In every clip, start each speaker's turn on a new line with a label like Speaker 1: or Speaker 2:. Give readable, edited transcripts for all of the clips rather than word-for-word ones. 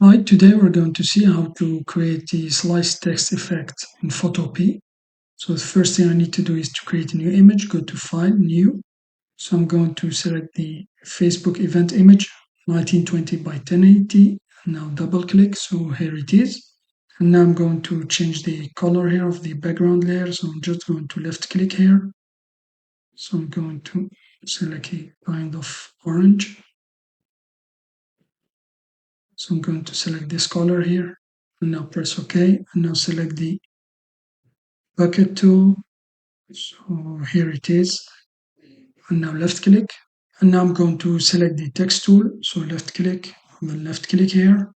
Speaker 1: Hi, today we're going to see how to create the slice text effect in Photopea. So the first thing I need to do is to create a new image, go to File, New. So I'm going to select the Facebook event image, 1920 by 1080. Now double click, so here it is. And now I'm going to change the color here of the background layer. So I'm just going to left click here. So I'm going to select a kind of orange. So I'm going to select this color here and now press OK and now select the bucket tool. So here it is. And now left click. And now I'm going to select the text tool. So left click and then left click here.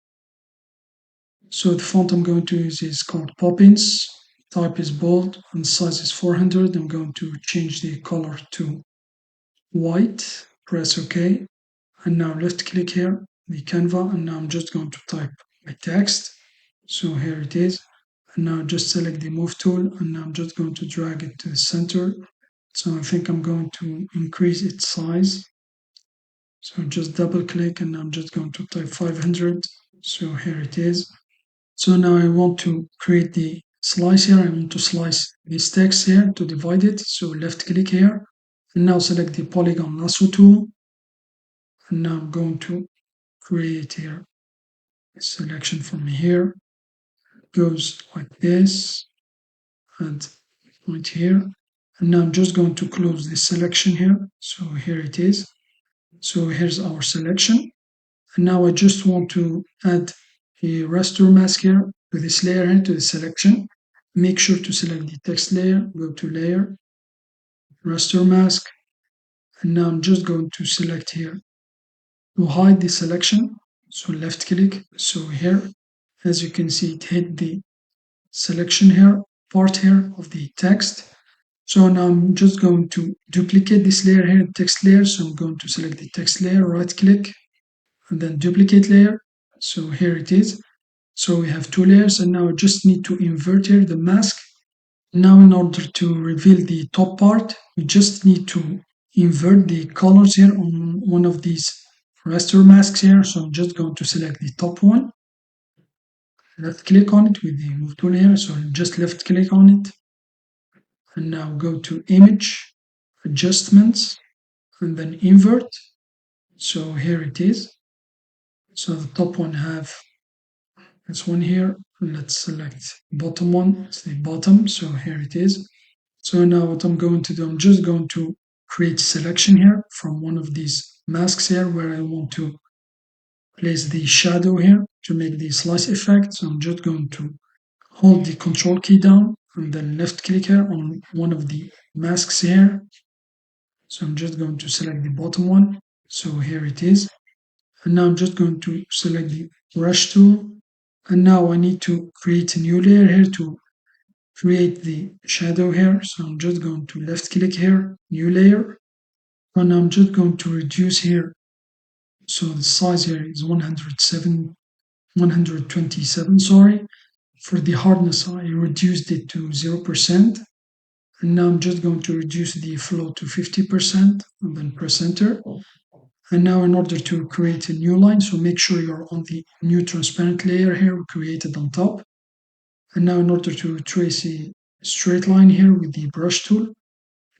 Speaker 1: So the font I'm going to use is called Poppins. Type is bold and size is 400. I'm going to change the color to white. Press OK. And now left click here, the Canva, and now I'm just going to type my text. So here it is. And now just select the move tool, and now I'm just going to drag it to the center. So I think I'm going to increase its size. So just double click and I'm just going to type 500. So here it is. So now I want to create the slice here. I want to slice this text here to divide it. So left click here and now select the polygon lasso tool. And now I'm going to create here a selection from here. It goes like this and point here. And now I'm just going to close this selection here. So here it is. So here's our selection. And now I just want to add a raster mask here with this layer here to the selection. Make sure to select the text layer, go to layer, raster mask. And now I'm just going to select here to hide the selection. So left click. So here, as you can see, it hid the selection here, part here of the text. So now I'm just going to duplicate this layer here, text layer. So I'm going to select the text layer, right click, and then duplicate layer. So here it is. So we have two layers, and now I just need to invert here the mask. Now in order to reveal the top part, we just need to invert the colors here on one of these raster masks here. So I'm just going to select the top one, left click on it with the move tool here. So just left click on it, and now go to image, adjustments, and then invert. So here it is. So the top one have this one here. Let's select bottom one. It's the bottom. So here it is. So now what I'm going to do, I'm just going to create selection here from one of these masks here where I want to place the shadow here to make the slice effect. So I'm just going to hold the control key down and then left click here on one of the masks here. So I'm just going to select the bottom one. So here it is. And now I'm just going to select the brush tool. And now I need to create a new layer here to create the shadow here. So I'm just going to left click here, new layer. And I'm just going to reduce here. So the size here is 127, sorry. For the hardness, I reduced it to 0%. And now I'm just going to reduce the flow to 50% and then press enter. And now in order to create a new line, so make sure you're on the new transparent layer here created on top. And now in order to trace a straight line here with the brush tool,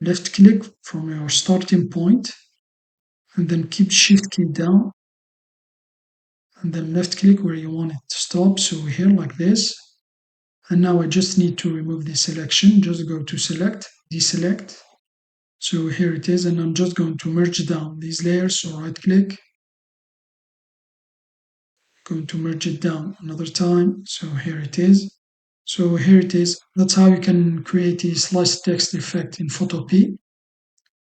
Speaker 1: left click from your starting point and then keep shift key down and then left click where you want it to stop. So here like this. And now I just need to remove the selection. Just go to select, deselect. So here it is. And I'm just going to merge down these layers. So right click, going to merge it down another time. So here it is. So here it is. That's how you can create a slice text effect in Photopea.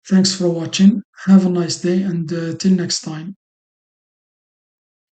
Speaker 1: Thanks for watching. Have a nice day and till next time.